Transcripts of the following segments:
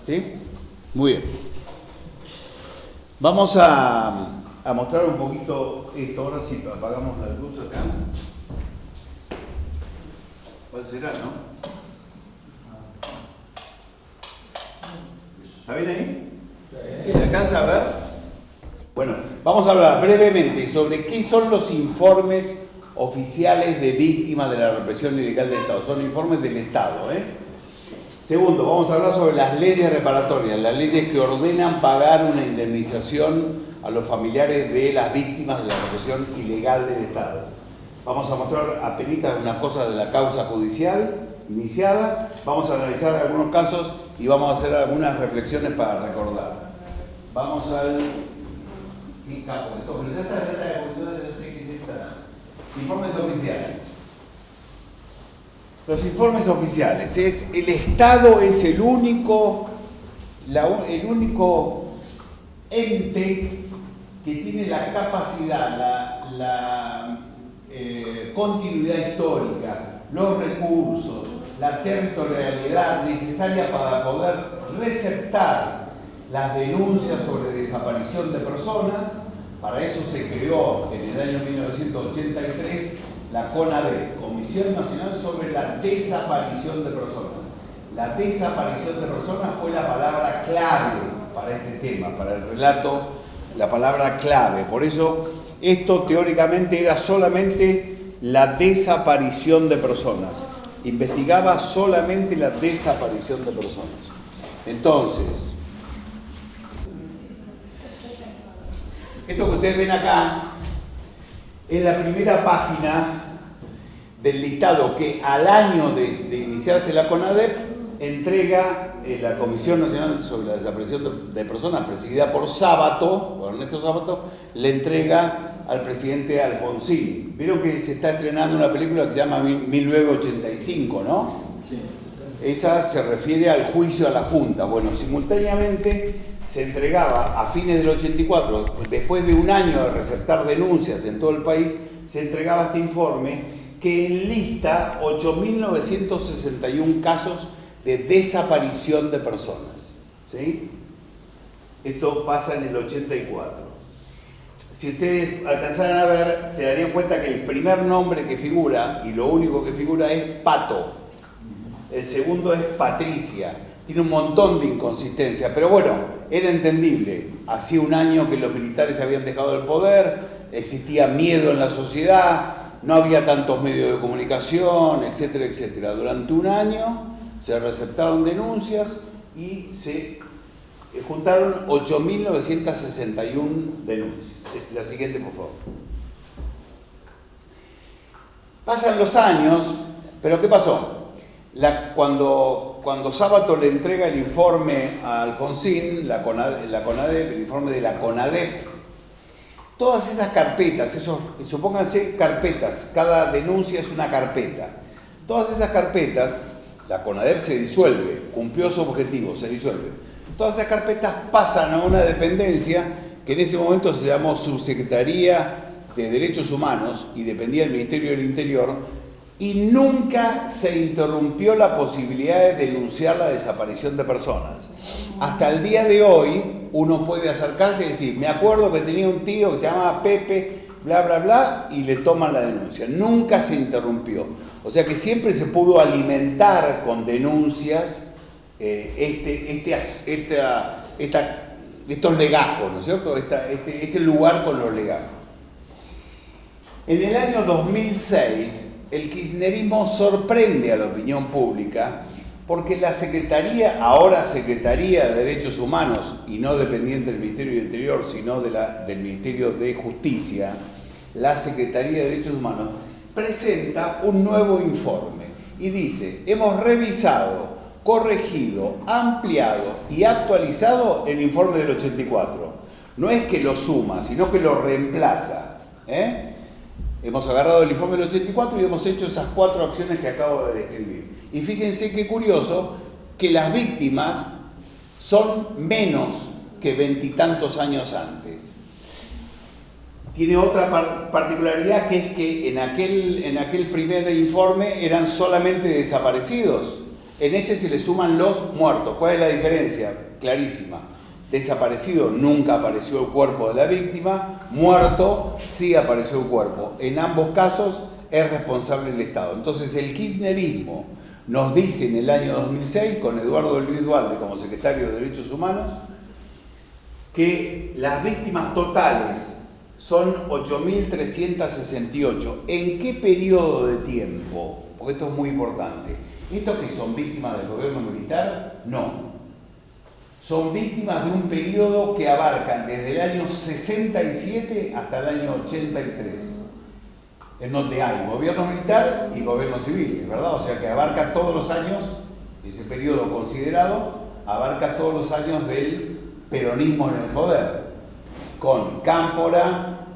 ¿Sí? Muy bien. Vamos a mostrar un poquito esto. Ahora sí, apagamos la luz acá. ¿Cuál será, no? ¿Está bien ahí? ¿Se alcanza a ver? Bueno, vamos a hablar brevemente sobre qué son los informes oficiales de víctimas de la represión ilegal del Estado. Son informes del Estado, Segundo, vamos a hablar sobre las leyes reparatorias, las leyes que ordenan pagar una indemnización a los familiares de las víctimas de la represión ilegal del Estado. Vamos a mostrar apenas unas cosas de la causa judicial iniciada, vamos a analizar algunos casos y vamos a hacer algunas reflexiones para recordar. Vamos al... ¿Qué capo? Eso, pero ya está, ya sé que está. Informes oficiales. Los informes oficiales, el Estado es el único ente que tiene la capacidad, la continuidad histórica, los recursos, la territorialidad necesaria para poder receptar las denuncias sobre desaparición de personas. Para eso se creó en el año 1983 la CONADEP, Comisión Nacional sobre la Desaparición de Personas. La desaparición de personas fue la palabra clave para este tema, para el relato, la palabra clave. Por eso, esto teóricamente era solamente la desaparición de personas. Investigaba solamente la desaparición de personas. Entonces, esto que ustedes ven acá es la primera página del listado que al año de iniciarse la CONADEP entrega la Comisión Nacional sobre la Desaparición de Personas, presidida por Sábato, por Ernesto Sábato, le entrega al presidente Alfonsín. Vieron que se está estrenando una película que se llama 1985, ¿no? Sí. Esa se refiere al juicio a la Junta. Bueno, simultáneamente se entregaba a fines del 84, después de un año de receptar denuncias en todo el país, se entregaba este informe que enlista 8.961 casos de desaparición de personas. ¿Sí? Esto pasa en el 84. Si ustedes alcanzaran a ver, se darían cuenta que el primer nombre que figura, y lo único que figura, es Pato. El segundo es Patricia. Tiene un montón de inconsistencias, pero bueno, era entendible. Hacía un año que los militares habían dejado el poder, existía miedo en la sociedad, no había tantos medios de comunicación, etcétera, etcétera. Durante un año se receptaron denuncias y se juntaron 8.961 denuncias. La siguiente, por favor. Pasan los años, pero ¿qué pasó? Cuando Sábato le entrega el informe a Alfonsín, la CONADEP, el informe de la CONADEP, todas esas carpetas, supónganse carpetas, cada denuncia es una carpeta. Todas esas carpetas, la CONADEP se disuelve, cumplió su objetivo, se disuelve. Todas esas carpetas pasan a una dependencia que en ese momento se llamó Subsecretaría de Derechos Humanos y dependía del Ministerio del Interior. Y nunca se interrumpió la posibilidad de denunciar la desaparición de personas. Hasta el día de hoy, uno puede acercarse y decir, me acuerdo que tenía un tío que se llamaba Pepe, bla, bla, bla, y le toman la denuncia. Nunca se interrumpió. O sea que siempre se pudo alimentar con denuncias estos legajos, ¿no es cierto? Este lugar con los legajos. En el año 2006, el kirchnerismo sorprende a la opinión pública porque la Secretaría, ahora Secretaría de Derechos Humanos y no dependiente del Ministerio del Interior, sino del Ministerio de Justicia, la Secretaría de Derechos Humanos presenta un nuevo informe y dice, hemos revisado, corregido, ampliado y actualizado el informe del 84. No es que lo suma, sino que lo reemplaza. Hemos agarrado el informe del 84 y hemos hecho esas 4 acciones que acabo de describir. Y fíjense qué curioso que las víctimas son menos que 20 y tantos años antes. Tiene otra particularidad, que es que en aquel primer informe eran solamente desaparecidos. En este se le suman los muertos. ¿Cuál es la diferencia? Clarísima. Desaparecido, nunca apareció el cuerpo de la víctima. Muerto, sí apareció el cuerpo. En ambos casos es responsable el Estado. Entonces el kirchnerismo nos dice en el año 2006, con Eduardo Luis Dualde como secretario de Derechos Humanos, que las víctimas totales son 8.368. ¿En qué periodo de tiempo? Porque esto es muy importante. ¿Estos que son víctimas del gobierno militar? No. Son víctimas de un periodo que abarcan desde el año 67 hasta el año 83, en donde hay gobierno militar y gobierno civil, ¿verdad? O sea que abarca todos los años, ese periodo considerado, abarca todos los años del peronismo en el poder, con Cámpora,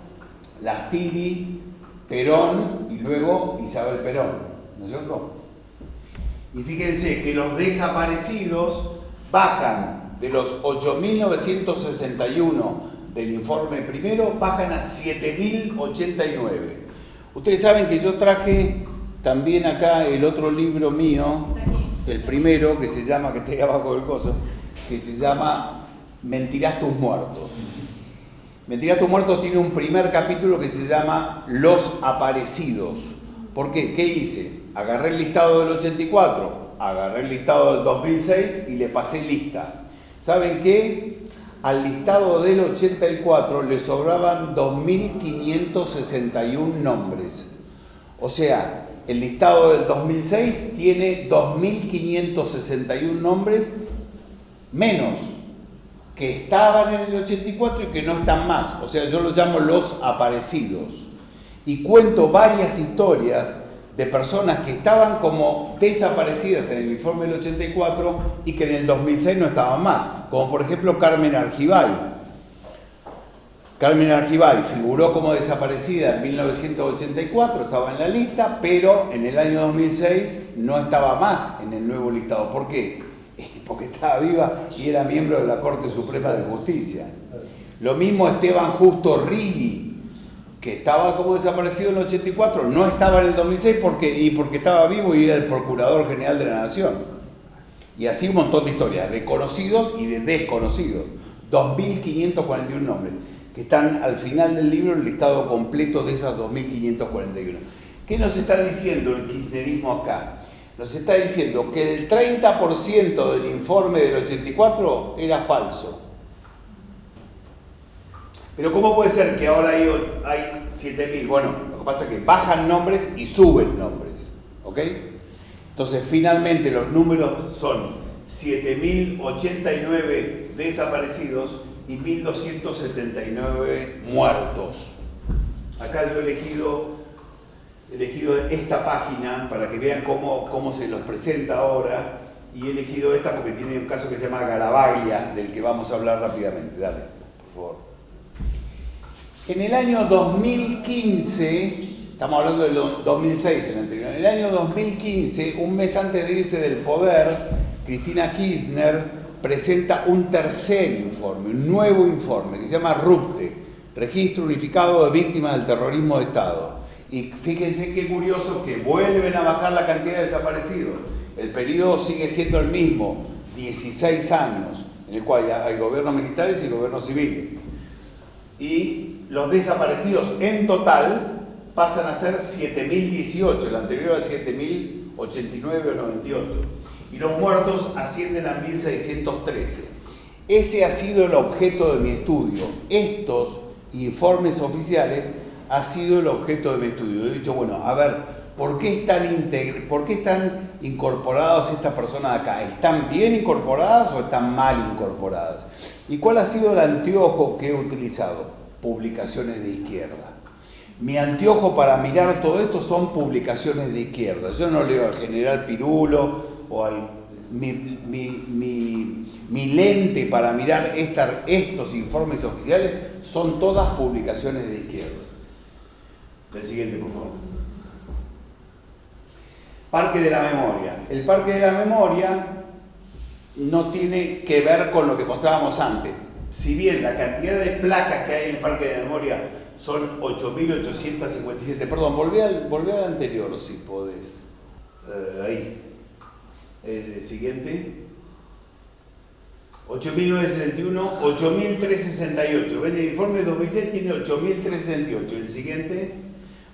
Lastiri, Perón y luego Isabel Perón, ¿no es cierto? Y fíjense que los desaparecidos bajan de los 8.961 del informe primero, bajan a 7.089. Ustedes saben que yo traje también acá el otro libro mío, el primero, que se llama, que está ahí abajo del coso, que se llama Mentirás tus muertos. Mentirás tus muertos tiene un primer capítulo que se llama Los aparecidos. ¿Por qué? ¿Qué hice? Agarré el listado del 84, agarré el listado del 2006 y le pasé lista. ¿Saben qué? Al listado del 84 le sobraban 2.561 nombres. O sea, el listado del 2006 tiene 2.561 nombres menos que estaban en el 84 y que no están más. O sea, yo los llamo los aparecidos. Y cuento varias historias de personas que estaban como desaparecidas en el informe del 84 y que en el 2006 no estaban más. Como por ejemplo Carmen Argibay. Carmen Argibay figuró como desaparecida en 1984, estaba en la lista, pero en el año 2006 no estaba más en el nuevo listado. ¿Por qué? Porque estaba viva y era miembro de la Corte Suprema de Justicia. Lo mismo Esteban Justo Riggi, que estaba como desaparecido en el 84, no estaba en el 2006 porque estaba vivo y era el Procurador General de la Nación. Y así un montón de historias, de conocidos y de desconocidos. 2.541 nombres, que están al final del libro el listado completo de esas 2.541. ¿Qué nos está diciendo el kirchnerismo acá? Nos está diciendo que el 30% del informe del 84 era falso. Pero ¿cómo puede ser que ahora hay 7.000? Bueno, lo que pasa es que bajan nombres y suben nombres, ¿ok? Entonces, finalmente los números son 7.089 desaparecidos y 1.279 muertos. Acá yo he elegido esta página para que vean cómo se los presenta ahora, y he elegido esta porque tiene un caso que se llama Garavaglia, del que vamos a hablar rápidamente. Dale, por favor. En el año 2015, estamos hablando del 2006 en el anterior, en el año 2015, un mes antes de irse del poder, Cristina Kirchner presenta un tercer informe, un nuevo informe que se llama RUPTE, Registro Unificado de Víctimas del Terrorismo de Estado. Y fíjense qué curioso que vuelven a bajar la cantidad de desaparecidos. El periodo sigue siendo el mismo, 16 años, en el cual hay gobiernos militares y gobiernos civiles. Y los desaparecidos en total pasan a ser 7.018, el anterior a 7.089 o 98. Y los muertos ascienden a 1.613. Ese ha sido el objeto de mi estudio. Estos informes oficiales ha sido el objeto de mi estudio. He dicho, bueno, a ver, ¿por qué están incorporadas estas personas acá? ¿Están bien incorporadas o están mal incorporadas? ¿Y cuál ha sido el anteojo que he utilizado? Publicaciones de izquierda. Mi anteojo para mirar todo esto son publicaciones de izquierda. Yo no leo al general Pirulo o mi lente para mirar estos informes oficiales son todas publicaciones de izquierda. El siguiente, por favor. Parque de la Memoria. El Parque de la Memoria no tiene que ver con lo que mostrábamos antes. Si bien la cantidad de placas que hay en el Parque de la Memoria son 8.857. Perdón, volvé al anterior, si podés. Ahí. El siguiente. 8.961, 8.368. Ven, el informe de 2006 tiene 8.368. El siguiente,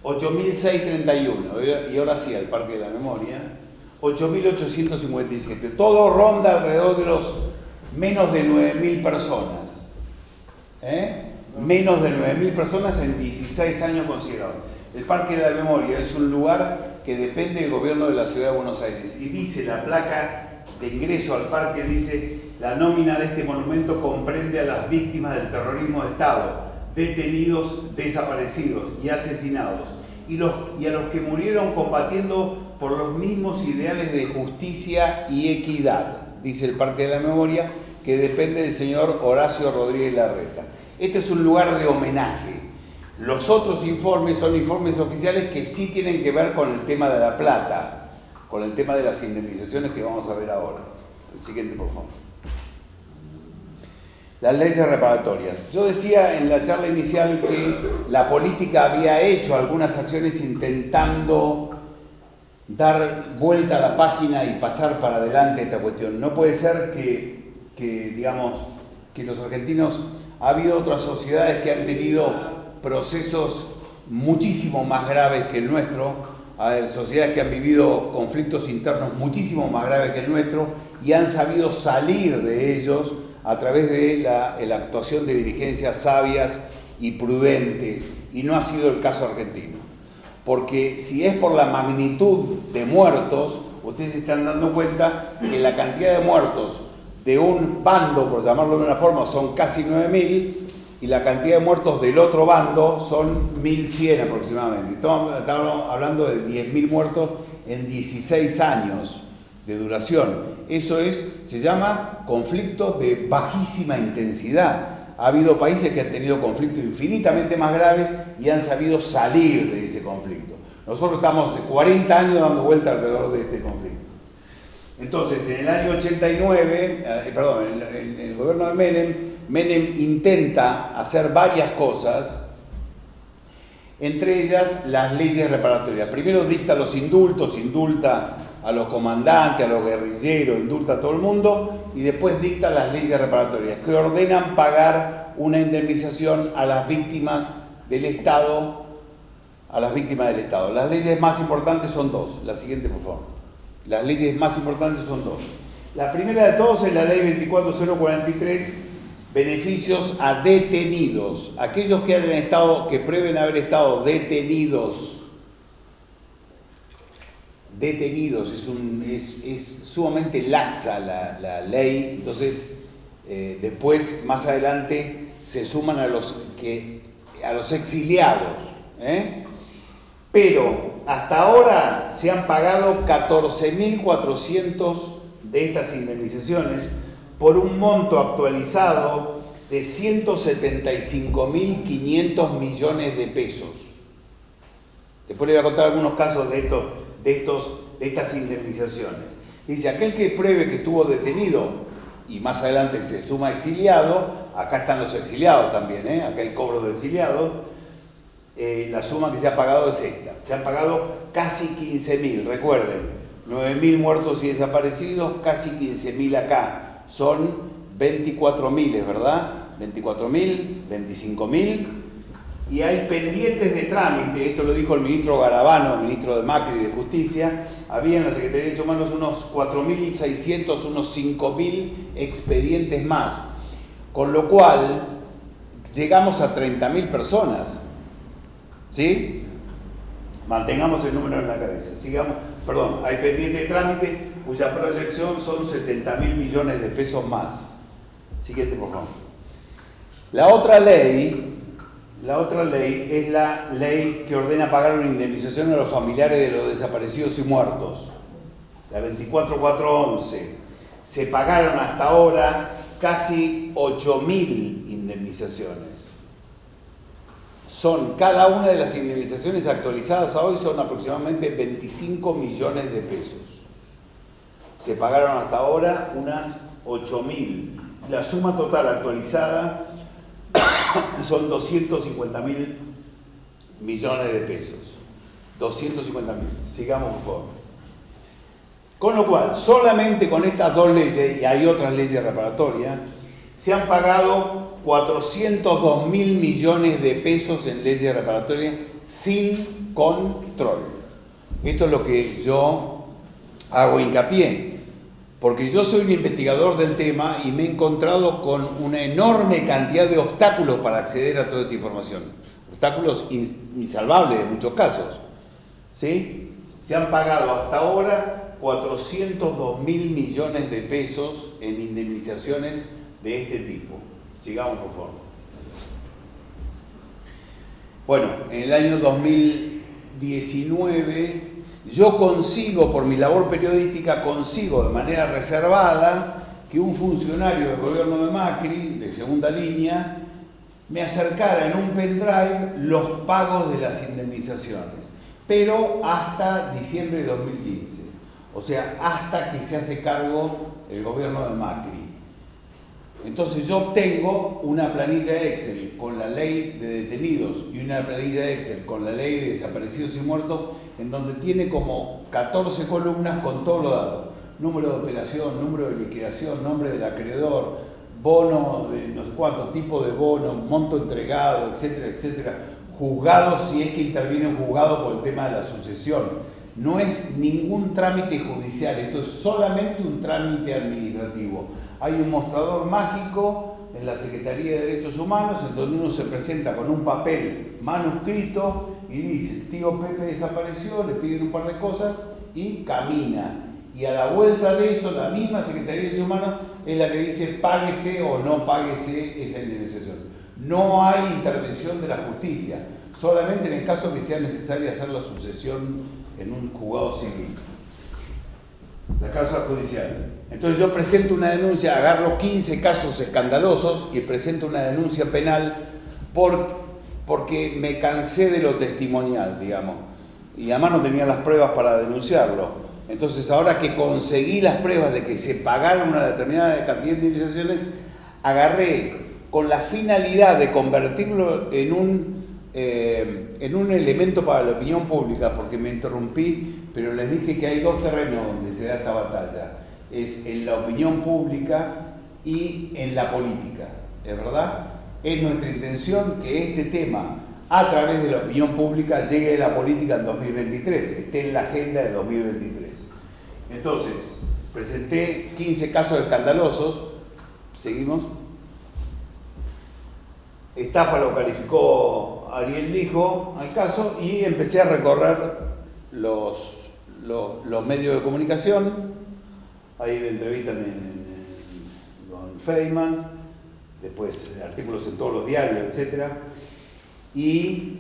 8.631. Y ahora sí, al Parque de la Memoria, 8.857. Todo ronda alrededor de los menos de 9.000 personas. Menos de 9.000 personas en 16 años considerados. El Parque de la Memoria es un lugar que depende del gobierno de la Ciudad de Buenos Aires. Y dice la placa de ingreso al parque, dice: la nómina de este monumento comprende a las víctimas del terrorismo de Estado, detenidos, desaparecidos y asesinados, y a los que murieron combatiendo por los mismos ideales de justicia y equidad, dice el Parque de la Memoria, que depende del señor Horacio Rodríguez Larreta. Este es un lugar de homenaje. Los otros informes son informes oficiales que sí tienen que ver con el tema de la plata, con el tema de las indemnizaciones que vamos a ver ahora. El siguiente, por favor. Las leyes reparatorias. Yo decía en la charla inicial que la política había hecho algunas acciones intentando dar vuelta a la página y pasar para adelante esta cuestión. No puede ser digamos, que los argentinos, ha habido otras sociedades que han tenido procesos muchísimo más graves que el nuestro, hay sociedades que han vivido conflictos internos muchísimo más graves que el nuestro y han sabido salir de ellos a través de la actuación de dirigencias sabias y prudentes, y no ha sido el caso argentino. Porque si es por la magnitud de muertos, ustedes se están dando cuenta que la cantidad de muertos de un bando, por llamarlo de una forma, son casi 9.000, y la cantidad de muertos del otro bando son 1.100 aproximadamente. Estamos hablando de 10.000 muertos en 16 años de duración. Eso se llama conflicto de bajísima intensidad. Ha habido países que han tenido conflictos infinitamente más graves y han sabido salir de ese conflicto. Nosotros estamos 40 años dando vuelta alrededor de este conflicto. Entonces, en el año 89, en el gobierno de Menem intenta hacer varias cosas, entre ellas las leyes reparatorias. Primero dicta los indultos, indulta a los comandantes, a los guerrilleros, indulta a todo el mundo, y después dicta las leyes reparatorias, que ordenan pagar una indemnización a las víctimas del Estado, Las leyes más importantes son dos. La siguiente, por favor. Las leyes más importantes son dos. La primera de todos es la ley 24043, beneficios a detenidos. Aquellos que prueben haber estado detenidos, es sumamente laxa la ley. Entonces después, más adelante, se suman a los exiliados, pero hasta ahora se han pagado 14.400 de estas indemnizaciones por un monto actualizado de 175.500 millones de pesos. Después le voy a contar algunos casos de estas indemnizaciones. Dice: aquel que pruebe que estuvo detenido y más adelante se suma exiliado, acá están los exiliados también, acá hay cobros de exiliados, la suma que se ha pagado es esta. Se han pagado casi 15.000, recuerden, 9.000 muertos y desaparecidos, casi 15.000 acá. Son 24.000, ¿verdad? 24.000, 25.000. Y hay pendientes de trámite, esto lo dijo el ministro Garabano, ministro de Macri de Justicia. Había en la Secretaría de Derechos Humanos unos 4.600, unos 5.000 expedientes más. Con lo cual, llegamos a 30.000 personas. ¿Sí? Mantengamos el número en la cabeza. Hay pendientes de trámite cuya proyección son 70.000 millones de pesos más. Siguiente, por favor. La otra ley es la ley que ordena pagar una indemnización a los familiares de los desaparecidos y muertos. La 24411. Se pagaron hasta ahora casi 8.000 indemnizaciones. Cada una de las indemnizaciones actualizadas a hoy son aproximadamente 25 millones de pesos. Se pagaron hasta ahora unas 8.000. La suma total actualizada son 250.000 millones de pesos. 250.000. Sigamos, por favor. Con lo cual, solamente con estas dos leyes, y hay otras leyes reparatorias, se han pagado 402 mil millones de pesos en leyes reparatorias sin control. Esto es lo que yo hago hincapié, porque yo soy un investigador del tema y me he encontrado con una enorme cantidad de obstáculos para acceder a toda esta información. Obstáculos insalvables en muchos casos. ¿Sí? Se han pagado hasta ahora 402 mil millones de pesos en indemnizaciones de este tipo. Sigamos, por favor. Bueno, en el año 2019 yo consigo, por mi labor periodística, consigo de manera reservada que un funcionario del gobierno de Macri, de segunda línea, me acercara en un pendrive los pagos de las indemnizaciones, pero hasta diciembre de 2015, o sea, hasta que se hace cargo el gobierno de Macri. Entonces yo obtengo una planilla de Excel con la ley de detenidos y una planilla de Excel con la ley de desaparecidos y muertos, en donde tiene como 14 columnas con todos los datos: número de operación, número de liquidación, nombre del acreedor, bono de no sé cuántos, tipo de bono, monto entregado, etcétera, etcétera. Juzgado, si es que interviene un juzgado por el tema de la sucesión. No es ningún trámite judicial, esto es solamente un trámite administrativo. Hay un mostrador mágico en la Secretaría de Derechos Humanos en donde uno se presenta con un papel manuscrito y dice: tío Pepe desapareció, le piden un par de cosas y camina. Y a la vuelta de eso, la misma Secretaría de Derechos Humanos es la que dice páguese o no páguese esa indemnización. No hay intervención de la justicia, solamente en el caso que sea necesario hacer la sucesión en un juzgado civil, la causa judicial. Entonces yo presento una denuncia, agarro 15 casos escandalosos y presento una denuncia penal porque me cansé de lo testimonial, digamos, y además no tenía las pruebas para denunciarlo. Entonces ahora que conseguí las pruebas de que se pagaron una determinada cantidad de indemnizaciones, agarré con la finalidad de convertirlo en un elemento para la opinión pública, porque me interrumpí, pero les dije que hay dos terrenos donde se da esta batalla: es en la opinión pública y en la política. ¿Es verdad? Es nuestra intención que este tema, a través de la opinión pública, llegue a la política en 2023, esté en la agenda de 2023. Entonces, presenté 15 casos escandalosos. Seguimos. Estafa lo calificó Ariel Lijo al caso, y empecé a recorrer los medios de comunicación. Ahí me entrevistan con Feynman, después artículos en todos los diarios, etc. Y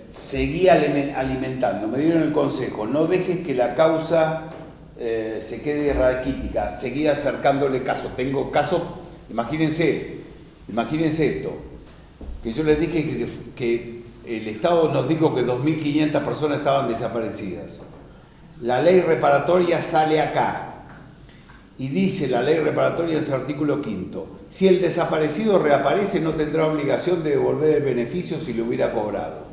seguí alimentando. Me dieron el consejo: no dejes que la causa se quede raquítica, seguí acercándole casos. Tengo casos, imagínense esto, que yo les dije que el Estado nos dijo que 2.500 personas estaban desaparecidas. La ley reparatoria sale acá y dice la ley reparatoria en su artículo 5: si el desaparecido reaparece, no tendrá obligación de devolver el beneficio si lo hubiera cobrado.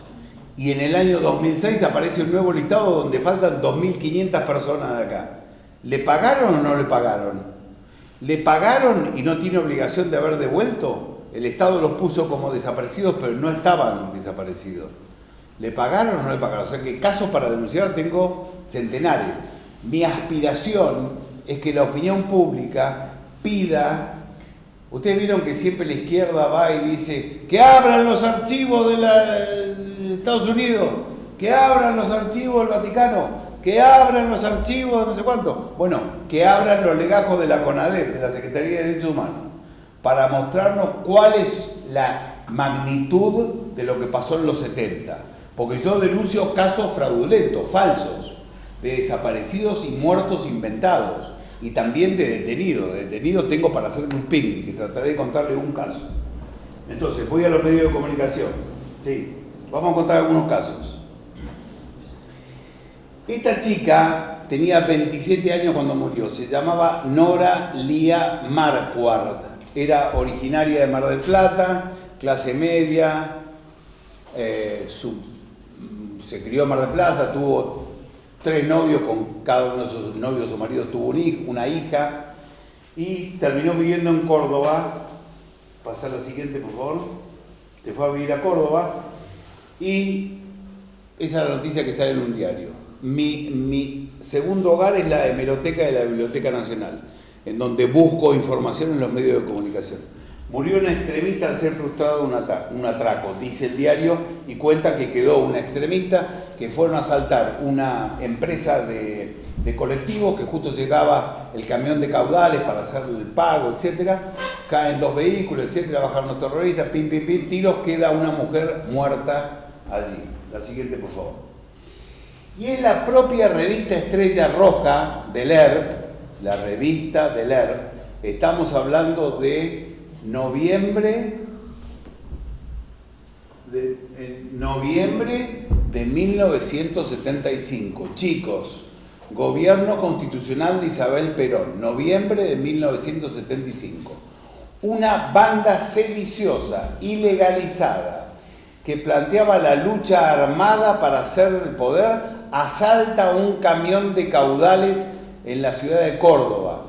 Y en el año 2006 aparece un nuevo listado donde faltan 2.500 personas de acá. ¿Le pagaron o no le pagaron? ¿Le pagaron y no tiene obligación de haber devuelto? El Estado los puso como desaparecidos, pero no estaban desaparecidos. ¿Le pagaron o no le pagaron? O sea que casos para denunciar tengo centenares. Mi aspiración es que la opinión pública pida. Ustedes vieron que siempre la izquierda va y dice que abran los archivos de Estados Unidos, que abran los archivos del Vaticano, que abran los archivos de no sé cuánto. Bueno, que abran los legajos de la CONADEP, de la Secretaría de Derechos Humanos, para mostrarnos cuál es la magnitud de lo que pasó en los 70. Porque yo denuncio casos fraudulentos, falsos, de desaparecidos y muertos inventados, y también de detenidos. De detenidos tengo para hacerme un picnic, y trataré de contarle un caso. Entonces, voy a los medios de comunicación. Sí, vamos a contar algunos casos. Esta chica tenía 27 años cuando murió, se llamaba Nora Lía Marquardt, era originaria de Mar del Plata, clase media, se crió en Mar del Plata, tuvo 3 novios, con cada uno de sus novios o maridos tuvo una hija, y terminó viviendo en Córdoba. Pasa la siguiente, por favor. Se fue a vivir a Córdoba, y esa es la noticia que sale en un diario. Mi segundo hogar es la hemeroteca de la Biblioteca Nacional, en donde busco información en los medios de comunicación. Murió una extremista al ser frustrado un atraco, dice el diario, y cuenta que quedó una extremista que fueron a asaltar una empresa de colectivos, que justo llegaba el camión de caudales para hacer el pago, etcétera. Caen 2 vehículos, etcétera, bajan los terroristas, pim, pim, pim, tiros, queda una mujer muerta allí. La siguiente, por favor. Y es la propia revista Estrella Roja del ERP, la revista del ERP, estamos hablando de noviembre de 1975. Chicos, Gobierno Constitucional de Isabel Perón, noviembre de 1975. Una banda sediciosa, ilegalizada, que planteaba la lucha armada para hacer el poder, asalta un camión de caudales en la ciudad de Córdoba.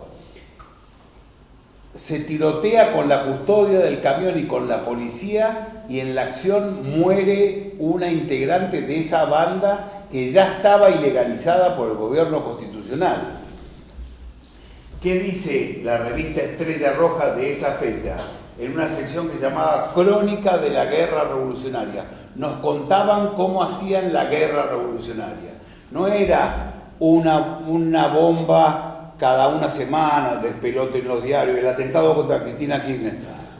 Se tirotea con la custodia del camión y con la policía, y en la acción muere una integrante de esa banda que ya estaba ilegalizada por el gobierno constitucional. ¿Qué dice la revista Estrella Roja de esa fecha? En una sección que se llamaba Crónica de la Guerra Revolucionaria. Nos contaban cómo hacían la guerra revolucionaria. No era una bomba cada una semana, despelote en los diarios, el atentado contra Cristina Kirchner,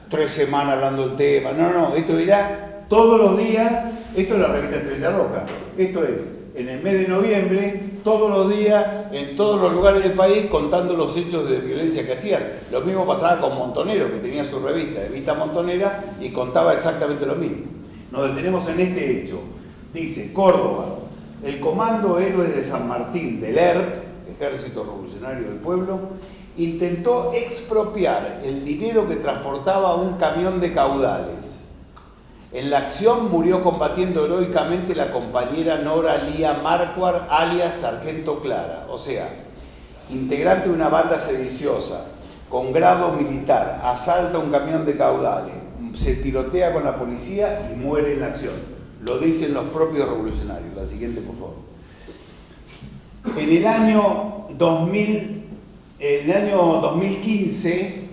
3 semanas hablando del tema. No, esto era todos los días. Esto es la revista Estrella Roja. Esto es, en el mes de noviembre, todos los días, en todos los lugares del país, contando los hechos de violencia que hacían. Lo mismo pasaba con Montonero, que tenía su revista, Evita Montonera, y contaba exactamente lo mismo. Nos detenemos en este hecho. Dice, Córdoba, el Comando Héroes de San Martín del ERP, Ejército Revolucionario del Pueblo, intentó expropiar el dinero que transportaba un camión de caudales. En la acción murió combatiendo heroicamente la compañera Nora Lía Marquardt, alias Sargento Clara, o sea, integrante de una banda sediciosa, con grado militar, asalta un camión de caudales, se tirotea con la policía y muere en la acción. Lo dicen los propios revolucionarios. La siguiente, por favor. En el año 2015,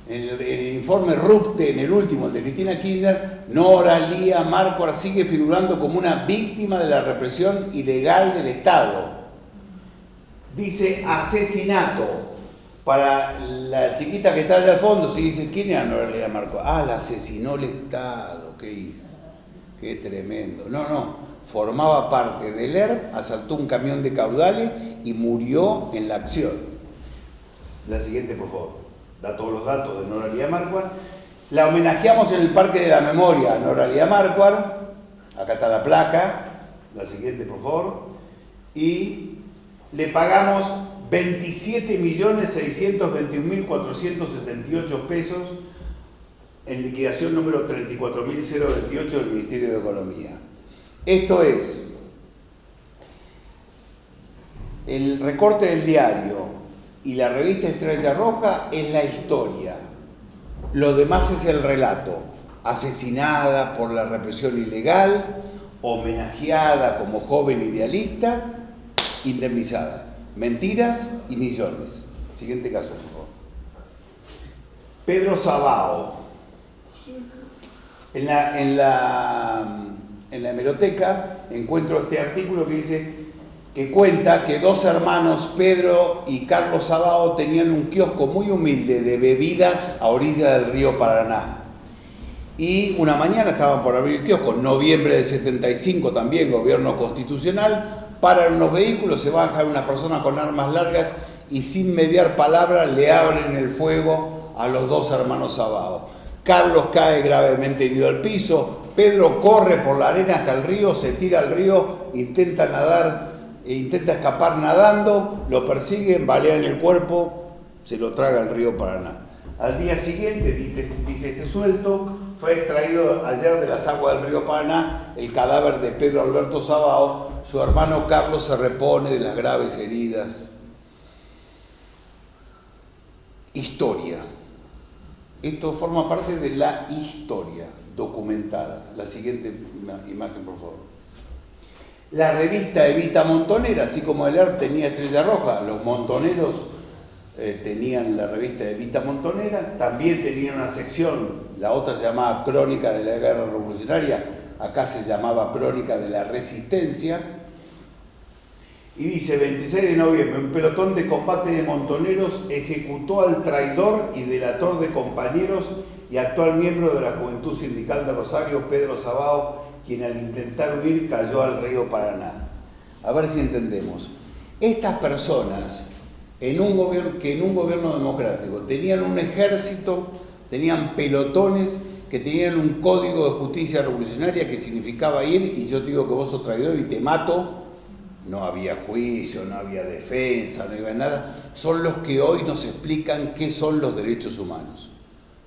en el informe RUPTE, en el último, el de Cristina Kirchner, Nora Lía Marquardt sigue figurando como una víctima de la represión ilegal del Estado. Dice asesinato. Para la chiquita que está allá al fondo, si dice, ¿quién era Nora Lía Marquardt? Ah, la asesinó el Estado, qué hija, qué tremendo. No. Formaba parte del ERP, asaltó un camión de caudales y murió en la acción. La siguiente, por favor. Da todos los datos de Nora Lía Marquardt. La homenajeamos en el Parque de la Memoria a Nora Lía Marquardt. Acá está la placa. La siguiente, por favor. Y le pagamos 27.621.478 pesos en liquidación número 34.028 del Ministerio de Economía. Esto es el recorte del diario y la revista Estrella Roja es la historia. Lo demás es el relato. Asesinada por la represión ilegal, homenajeada como joven idealista, indemnizada. Mentiras y millones. Siguiente caso, por favor. Pedro Sabao. En la hemeroteca encuentro este artículo que cuenta que 2 hermanos, Pedro y Carlos Sabao, tenían un kiosco muy humilde de bebidas a orilla del río Paraná. Y una mañana estaban por abrir el kiosco, noviembre del 75 también, gobierno constitucional, paran los vehículos, se baja una persona con armas largas y sin mediar palabra le abren el fuego a los 2 hermanos Sabao. Carlos cae gravemente herido al piso. Pedro corre por la arena hasta el río, se tira al río, intenta nadar, intenta escapar nadando, lo persiguen, balean el cuerpo, se lo traga el río Paraná. Al día siguiente, dice este suelto, fue extraído ayer de las aguas del río Paraná el cadáver de Pedro Alberto Sabao. Su hermano Carlos se repone de las graves heridas. Historia. Esto forma parte de la historia documentada. La siguiente imagen, por favor. La revista Evita Montonera, así como el ERP tenía Estrella Roja, los montoneros tenían la revista Evita Montonera, también tenían una sección, la otra se llamaba Crónica de la Guerra Revolucionaria, acá se llamaba Crónica de la Resistencia, y dice, 26 de noviembre, un pelotón de combate de montoneros ejecutó al traidor y delator de compañeros y actual miembro de la Juventud Sindical de Rosario, Pedro Sabao, quien al intentar huir cayó al río Paraná. A ver si entendemos. Estas personas, en un gobierno democrático, tenían un ejército, tenían pelotones, que tenían un código de justicia revolucionaria que significaba ir y yo te digo que vos sos traidor y te mato. No había juicio, no había defensa, no había nada. Son los que hoy nos explican qué son los derechos humanos.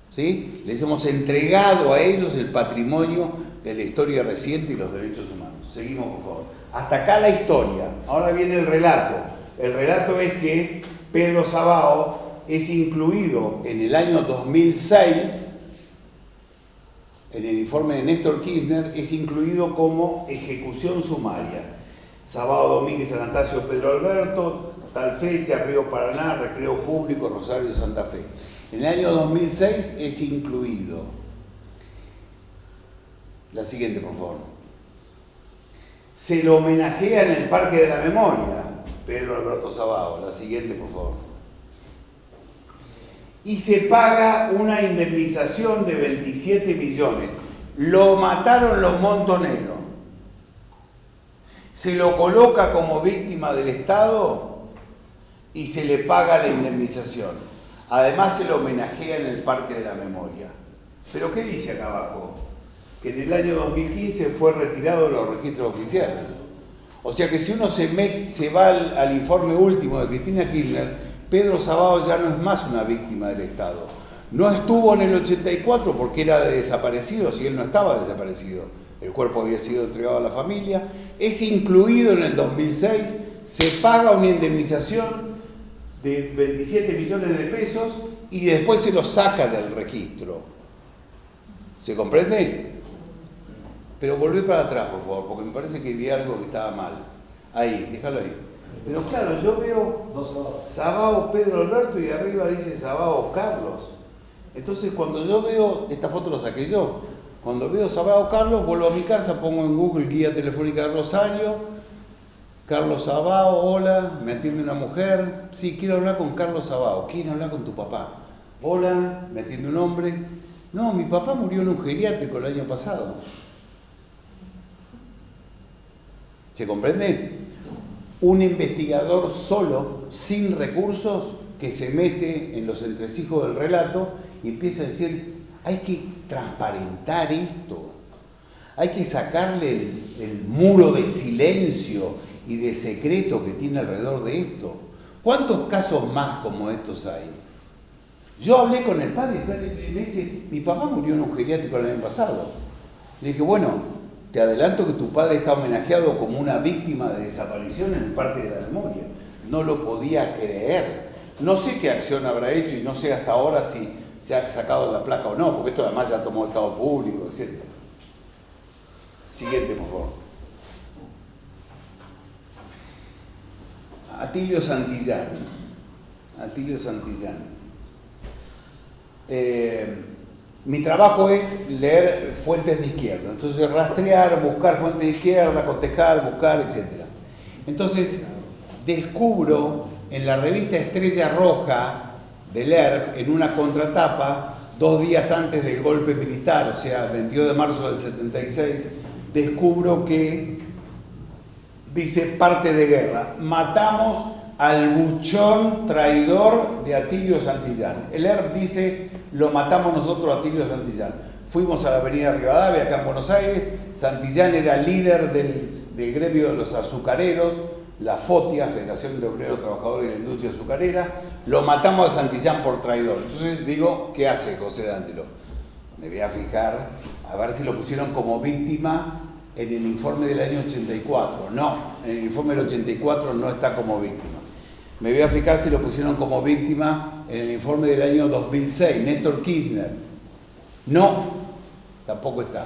¿Sí? Les hemos entregado a ellos el patrimonio de la historia reciente y los derechos humanos. Seguimos, por favor. Hasta acá la historia. Ahora viene el relato. El relato es que Pedro Sabao es incluido en el año 2006, en el informe de Néstor Kirchner, es incluido como ejecución sumaria. Sabao, Domínguez, Anastasio, Pedro Alberto, tal fecha, Río Paraná, Recreo Público, Rosario, Santa Fe. En el año 2006 es incluido. La siguiente, por favor. Se lo homenajea en el Parque de la Memoria, Pedro Alberto Sabao. La siguiente, por favor. Y se paga una indemnización de 27 millones. Lo mataron los montoneros. Se lo coloca como víctima del Estado y se le paga la indemnización. Además se lo homenajea en el Parque de la Memoria. ¿Pero qué dice acá abajo? Que en el año 2015 fue retirado de los registros oficiales. O sea que si uno se va al informe último de Cristina Kirchner, Pedro Sabao ya no es más una víctima del Estado. No estuvo en el 84 porque era de desaparecidos y él no estaba desaparecido. El cuerpo había sido entregado a la familia. Es incluido en el 2006, se paga una indemnización de 27 millones de pesos y después se lo saca del registro. ¿Se comprende? Pero volvé para atrás, por favor, porque me parece que vi algo que estaba mal. Ahí, déjalo ahí. Pero claro, yo veo Sabao Pedro Alberto y arriba dice Sabao Carlos. Entonces cuando yo veo, esta foto la saqué yo, cuando veo Sabao Carlos, vuelvo a mi casa, pongo en Google guía telefónica de Rosario, Carlos Sabao, hola, me atiende una mujer, sí, quiero hablar con Carlos Sabao, quiero hablar con tu papá. Hola, me atiende un hombre. No, mi papá murió en un geriátrico el año pasado. ¿Se comprende? Un investigador solo, sin recursos, que se mete en los entresijos del relato y empieza a decir, hay que transparentar esto, hay que sacarle el muro de silencio y de secreto que tiene alrededor de esto. ¿Cuántos casos más como estos hay? Yo hablé con el padre y me dice, mi papá murió en un geriátrico el año pasado. Le dije, bueno, te adelanto que tu padre está homenajeado como una víctima de desaparición en el Parque de la Memoria. No lo podía creer. No sé qué acción habrá hecho y no sé hasta ahora si se ha sacado la placa o no, porque esto además ya tomó estado público, etc. Siguiente, por favor. Atilio Santillán. Atilio Santillán. Mi trabajo es leer fuentes de izquierda, entonces rastrear, buscar fuentes de izquierda, cotejar, buscar, etc. Entonces descubro en la revista Estrella Roja del ERP, en una contratapa, 2 días antes del golpe militar, o sea, el 22 de marzo del 76, descubro que dice parte de guerra, matamos al buchón traidor de Atilio Santillán. El ERP dice, lo matamos nosotros a Atilio Santillán. Fuimos a la avenida Rivadavia, acá en Buenos Aires. Santillán era líder del gremio de los azucareros, la FOTIA, Federación de Obreros Trabajadores de la Industria Azucarera, lo matamos a Santillán por traidor. Entonces digo, ¿qué hace José D'Angelo? Me voy a fijar, a ver si lo pusieron como víctima en el informe del año 84. No, en el informe del 84 no está como víctima. Me voy a fijar si lo pusieron como víctima en el informe del año 2006, Néstor Kirchner. No, tampoco está.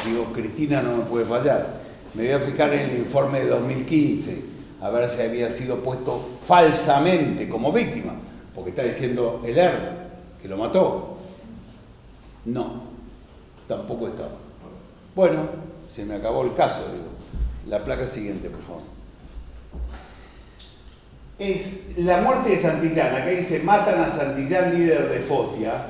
Digo, Cristina no me puede fallar. Me voy a fijar en el informe de 2015, a ver si había sido puesto falsamente como víctima, porque está diciendo el ERP, que lo mató. No, tampoco está. Bueno, se me acabó el caso, digo. La placa siguiente, por favor. Es la muerte de Santillán. Acá dice, matan a Santillán, líder de FOTIA.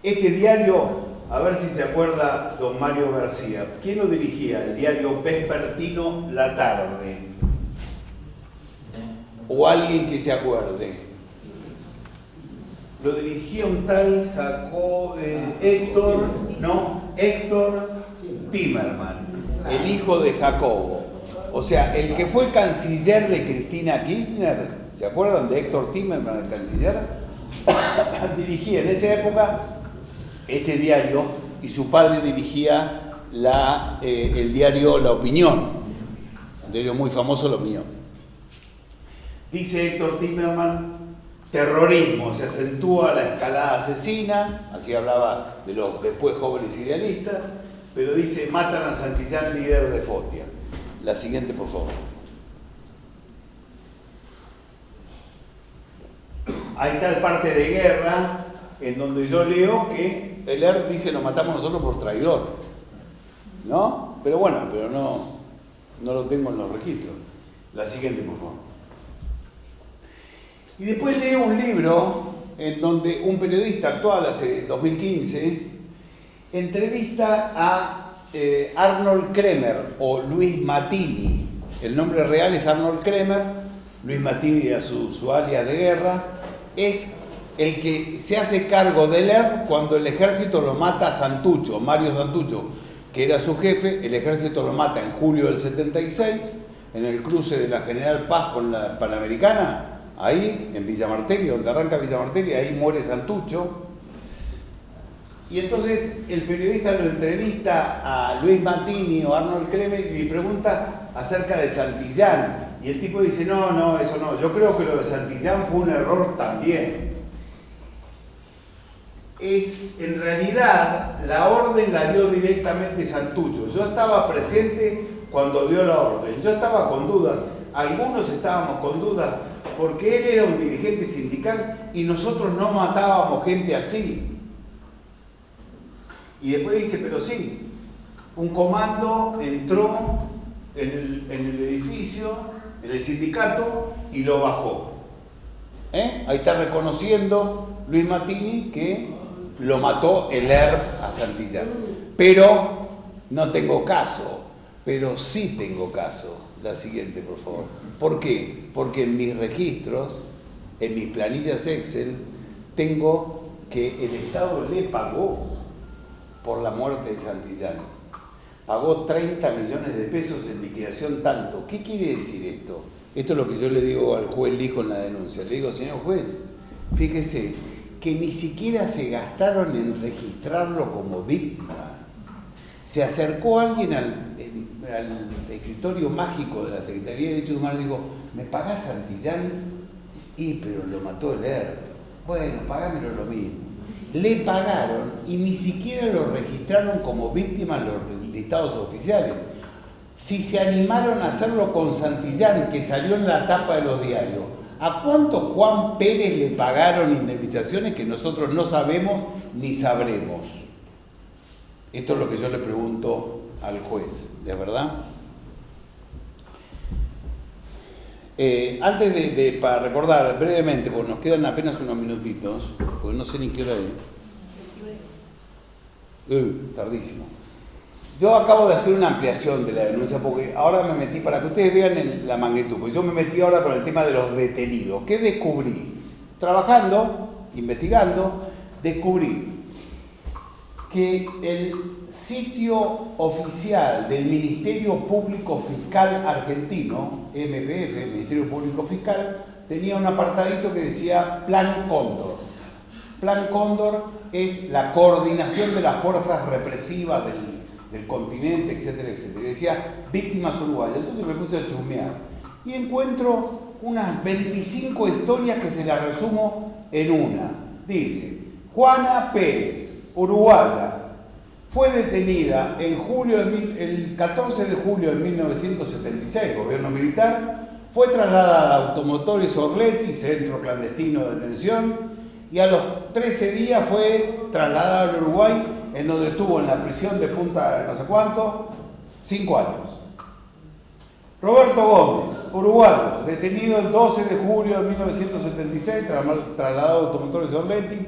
Este diario, a ver si se acuerda don Mario García. ¿Quién lo dirigía? El diario vespertino La Tarde. O alguien que se acuerde. Lo dirigía un tal Héctor Timerman, el hijo de Jacobo. O sea, el que fue canciller de Cristina Kirchner, ¿se acuerdan de Héctor Timerman, el canciller? Dirigía en esa época este diario y su padre dirigía el diario La Opinión, un diario muy famoso, La Opinión. Dice Héctor Timerman, terrorismo, se acentúa la escalada asesina, así hablaba de los después jóvenes idealistas, pero dice, matan a Santillán, líder de FOTIA. La siguiente, por favor. Hay tal parte de guerra en donde yo leo que el ERP dice lo matamos nosotros por traidor. ¿No? Pero bueno, pero no lo tengo en los registros. La siguiente, por favor. Y después leo un libro en donde un periodista actual, hace 2015, entrevista a Arnold Kremer o Luis Mattini. El nombre real es Arnold Kremer, Luis Mattini era su alias de guerra. Es el que se hace cargo del ERP cuando el ejército lo mata a Santucho, Mario Santucho, que era su jefe. El ejército lo mata en julio del 76, en el cruce de la General Paz con la Panamericana, ahí en Villa Martelli, donde arranca Villa Martelli, ahí muere Santucho. Y entonces el periodista lo entrevista a Luis Mattini o Arnold Kremer y le pregunta acerca de Santillán. Y el tipo dice, no, eso no, yo creo que lo de Santillán fue un error también. En realidad, la orden la dio directamente Santucho. Yo estaba presente cuando dio la orden. Yo estaba con dudas, algunos estábamos con dudas, porque él era un dirigente sindical y nosotros no matábamos gente así. Y después dice, pero sí, un comando entró en el edificio, en el sindicato, y lo bajó. Ahí está reconociendo Luis Mattini que lo mató el ERP a Santillán. Pero no tengo caso, pero sí tengo caso. La siguiente, por favor. ¿Por qué? Porque en mis registros, en mis planillas Excel, tengo que el Estado le pagó por la muerte de Santillán. Pagó 30 millones de pesos en liquidación tanto. ¿Qué quiere decir esto? Esto es lo que yo le digo al juez Lijo en la denuncia. Le digo, señor juez, fíjese que ni siquiera se gastaron en registrarlo como víctima. Se acercó alguien al escritorio mágico de la Secretaría de Derechos Humanos y dijo, ¿me pagás Santillán? Pero lo mató el ERP. Bueno, pagámelo lo mismo. Le pagaron y ni siquiera lo registraron como víctima en los listados oficiales. Si se animaron a hacerlo con Santillán, que salió en la tapa de los diarios, ¿a cuánto Juan Pérez le pagaron indemnizaciones que nosotros no sabemos ni sabremos? Esto es lo que yo le pregunto al juez, ¿de verdad? Antes para recordar brevemente, porque nos quedan apenas unos minutitos, porque no sé ni qué hora es. Tardísimo. Yo acabo de hacer una ampliación de la denuncia, porque ahora me metí, para que ustedes vean la magnitud, porque yo me metí ahora con el tema de los detenidos. ¿Qué descubrí? Trabajando, investigando, descubrí que el sitio oficial del Ministerio Público Fiscal Argentino, MPF, Ministerio Público Fiscal, tenía un apartadito que decía Plan Cóndor. Plan Cóndor es la coordinación de las fuerzas represivas del continente, etcétera, etcétera. Y decía víctimas uruguayas. Entonces me puse a chusmear y encuentro unas 25 historias que se las resumo en una. Dice: Juana Pérez, uruguaya, fue detenida el 14 de julio de 1976, gobierno militar, fue trasladada a Automotores Orletti, centro clandestino de detención, y a los 13 días fue trasladada al Uruguay, en donde estuvo en la prisión de Punta no sé cuánto, 5 años. Roberto Gómez, uruguayo, detenido el 12 de julio de 1976, trasladado a Automotores Orletti,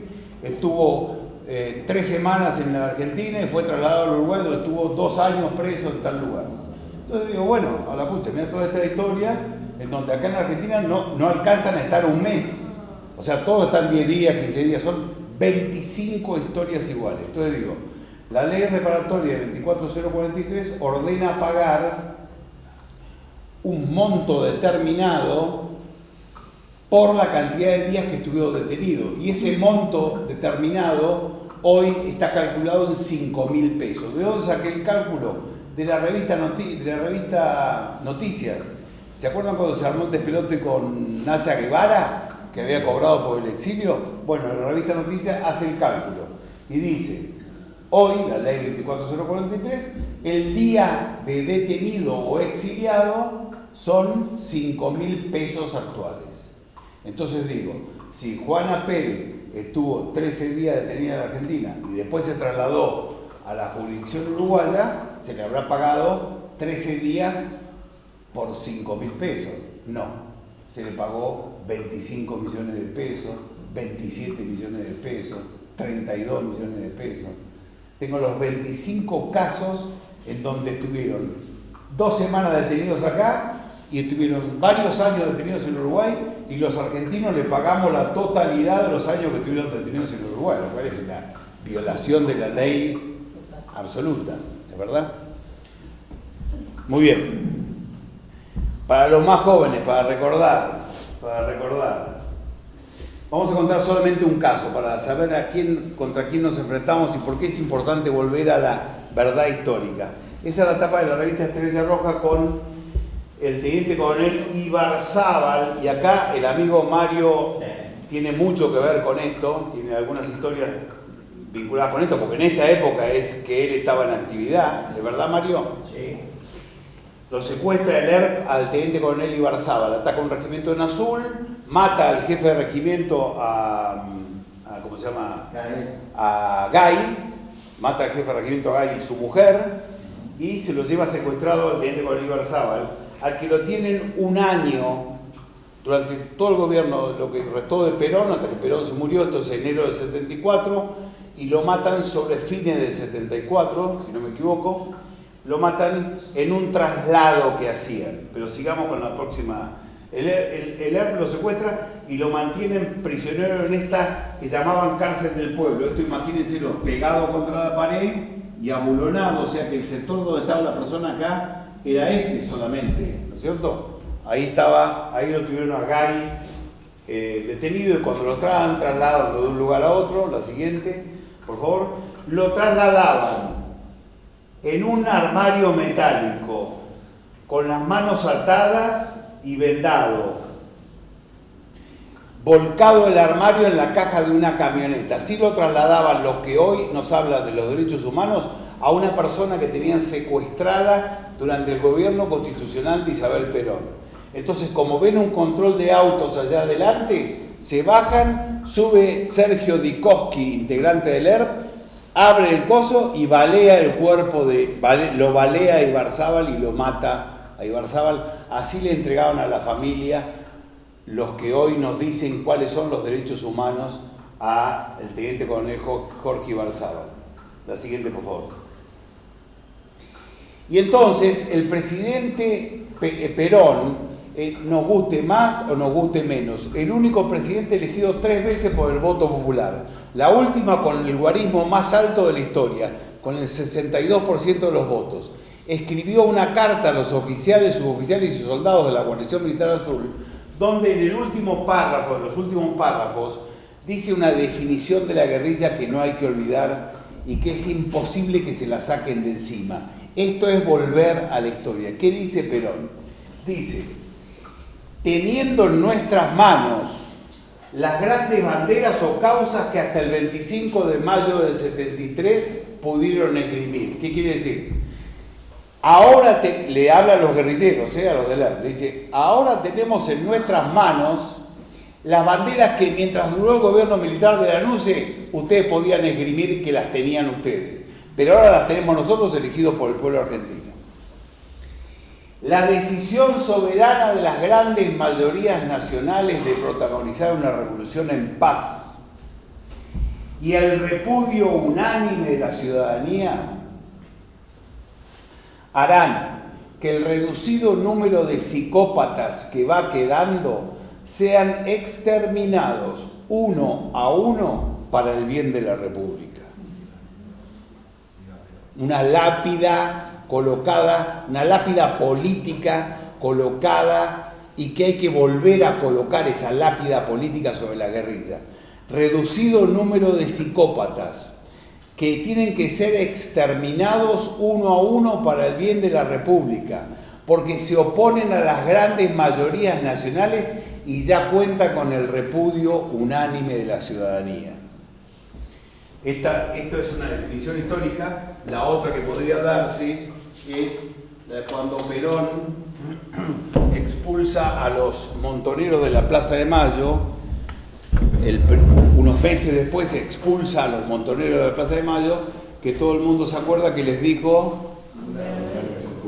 estuvo 3 semanas en la Argentina y fue trasladado al Uruguay, donde estuvo 2 años preso en tal lugar. Entonces digo, bueno, a la pucha, mira toda esta historia, en donde acá en la Argentina no alcanzan a estar un mes. O sea, todos están 10 días, 15 días, son 25 historias iguales. Entonces digo, la ley reparatoria de 24043 ordena pagar un monto determinado por la cantidad de días que estuvieron detenidos. Y ese monto determinado hoy está calculado en 5.000 pesos. ¿De dónde saqué el cálculo? De la revista Noticias. ¿Se acuerdan cuando se armó el despelote con Nacha Guevara, que había cobrado por el exilio? Bueno, la revista Noticias hace el cálculo y dice: hoy, la ley 24043, el día de detenido o exiliado son 5.000 pesos actuales. Entonces digo, si Juana Pérez estuvo 13 días detenida en la Argentina y después se trasladó a la jurisdicción uruguaya, se le habrá pagado 13 días por 5.000 pesos. No, se le pagó 25 millones de pesos, 27 millones de pesos, 32 millones de pesos. Tengo los 25 casos en donde estuvieron 2 semanas detenidos acá y estuvieron varios años detenidos en Uruguay, y los argentinos le pagamos la totalidad de los años que estuvieron detenidos en Uruguay, lo cual es una violación de la ley absoluta, ¿es verdad? Muy bien. Para los más jóvenes, para recordar, vamos a contar solamente un caso para saber contra quién nos enfrentamos y por qué es importante volver a la verdad histórica. Esa es la tapa de la revista Estrella Roja con el teniente coronel Ibarzábal, y acá el amigo Mario tiene mucho que ver con esto, tiene algunas historias vinculadas con esto, porque en esta época es que él estaba en actividad, ¿de verdad, Mario? Sí. Lo secuestra el ERP al teniente coronel Ibarzábal, ataca un regimiento en azul, mata al jefe de regimiento ¿cómo se llama? A Gay, mata al jefe de regimiento a Gay y su mujer, y se lo lleva secuestrado al teniente coronel Ibarzábal, al que lo tienen un año durante todo el gobierno, lo que restó de Perón, hasta que Perón se murió, esto es enero del 74, y lo matan sobre fines del 74, si no me equivoco, lo matan en un traslado que hacían. Pero sigamos con la próxima. El ERP lo secuestra y lo mantienen prisionero en esta que llamaban cárcel del pueblo. Esto imagínense, pegado contra la pared y abulonado, o sea que el sector donde estaba la persona acá era este solamente, ¿no es cierto? Ahí lo tuvieron a Gay detenido, y cuando lo trasladan de un lugar a otro, la siguiente, por favor, lo trasladaban en un armario metálico, con las manos atadas y vendado, volcado el armario en la caja de una camioneta. Así lo trasladaban los que hoy nos hablan de los derechos humanos a una persona que tenían secuestrada durante el gobierno constitucional de Isabel Perón. Entonces, como ven un control de autos allá adelante, se bajan, sube Sergio Dikowski, integrante del ERP, abre el coso y balea el cuerpo lo balea a Ibarzábal y lo mata a Ibarzábal. Así le entregaron a la familia los que hoy nos dicen cuáles son los derechos humanos al teniente coronel Jorge Ibarzábal. La siguiente, por favor. Y entonces el presidente Perón nos guste más o nos guste menos. El único presidente elegido 3 veces por el voto popular. La última con el guarismo más alto de la historia, con el 62% de los votos. Escribió una carta a los oficiales, suboficiales y soldados de la Guarnición Militar Azul, donde en el último párrafo, en los últimos párrafos, dice una definición de la guerrilla que no hay que olvidar y que es imposible que se la saquen de encima. Esto es volver a la historia. ¿Qué dice Perón? Dice: teniendo en nuestras manos las grandes banderas o causas que hasta el 25 de mayo del 73 pudieron esgrimir. ¿Qué quiere decir? Ahora le habla a los guerrilleros, a los de la, le dice: ahora tenemos en nuestras manos las banderas que mientras duró el gobierno militar de la NUCE, ustedes podían esgrimir que las tenían ustedes, pero ahora las tenemos nosotros, elegidos por el pueblo argentino. La decisión soberana de las grandes mayorías nacionales de protagonizar una revolución en paz y el repudio unánime de la ciudadanía harán que el reducido número de psicópatas que va quedando sean exterminados uno a uno para el bien de la República. Una lápida colocada, una lápida política colocada, y que hay que volver a colocar esa lápida política sobre la guerrilla. Reducido número de psicópatas que tienen que ser exterminados uno a uno para el bien de la República, porque se oponen a las grandes mayorías nacionales y ya cuenta con el repudio unánime de la ciudadanía. Esto es una definición histórica. La otra que podría darse es cuando Perón expulsa a los montoneros de la Plaza de Mayo. Unos meses después expulsa a los montoneros de la Plaza de Mayo, que todo el mundo se acuerda que les dijo: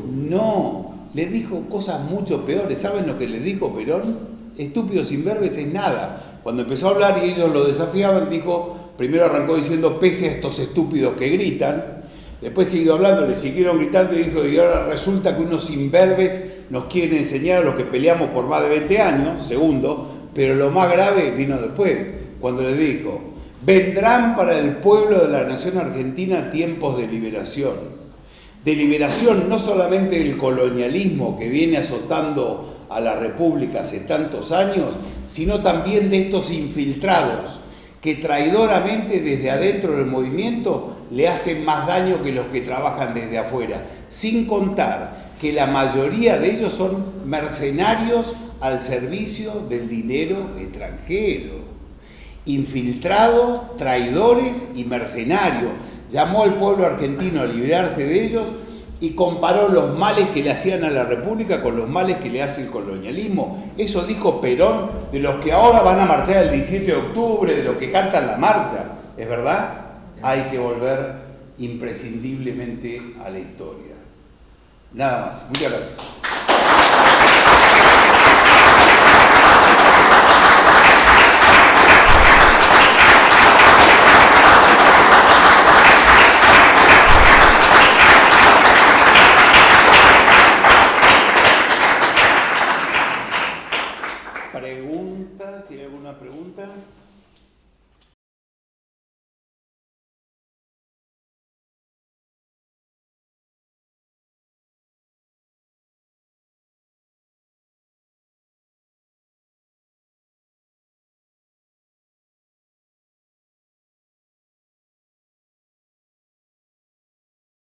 no, les dijo cosas mucho peores. ¿Saben lo que les dijo Perón? Estúpidos imberbes es nada. Cuando empezó a hablar y ellos lo desafiaban, dijo, primero arrancó diciendo: pese a estos estúpidos que gritan. Después siguió hablando, le siguieron gritando y dijo: y ahora resulta que unos imberbes nos quieren enseñar a los que peleamos por más de 20 años. Segundo, pero lo más grave vino después, cuando le dijo: vendrán para el pueblo de la nación argentina tiempos de liberación. De liberación no solamente del colonialismo que viene azotando a la República hace tantos años, sino también de estos infiltrados que traidoramente desde adentro del movimiento le hacen más daño que los que trabajan desde afuera, sin contar que la mayoría de ellos son mercenarios al servicio del dinero extranjero. Infiltrados, traidores y mercenarios. Llamó al pueblo argentino a liberarse de ellos y comparó los males que le hacían a la República con los males que le hace el colonialismo. Eso dijo Perón, de los que ahora van a marchar el 17 de octubre, de los que cantan la marcha. ¿Es verdad? Hay que volver imprescindiblemente a la historia. Nada más. Muchas gracias. ¿Preguntas? ¿Si hay alguna pregunta?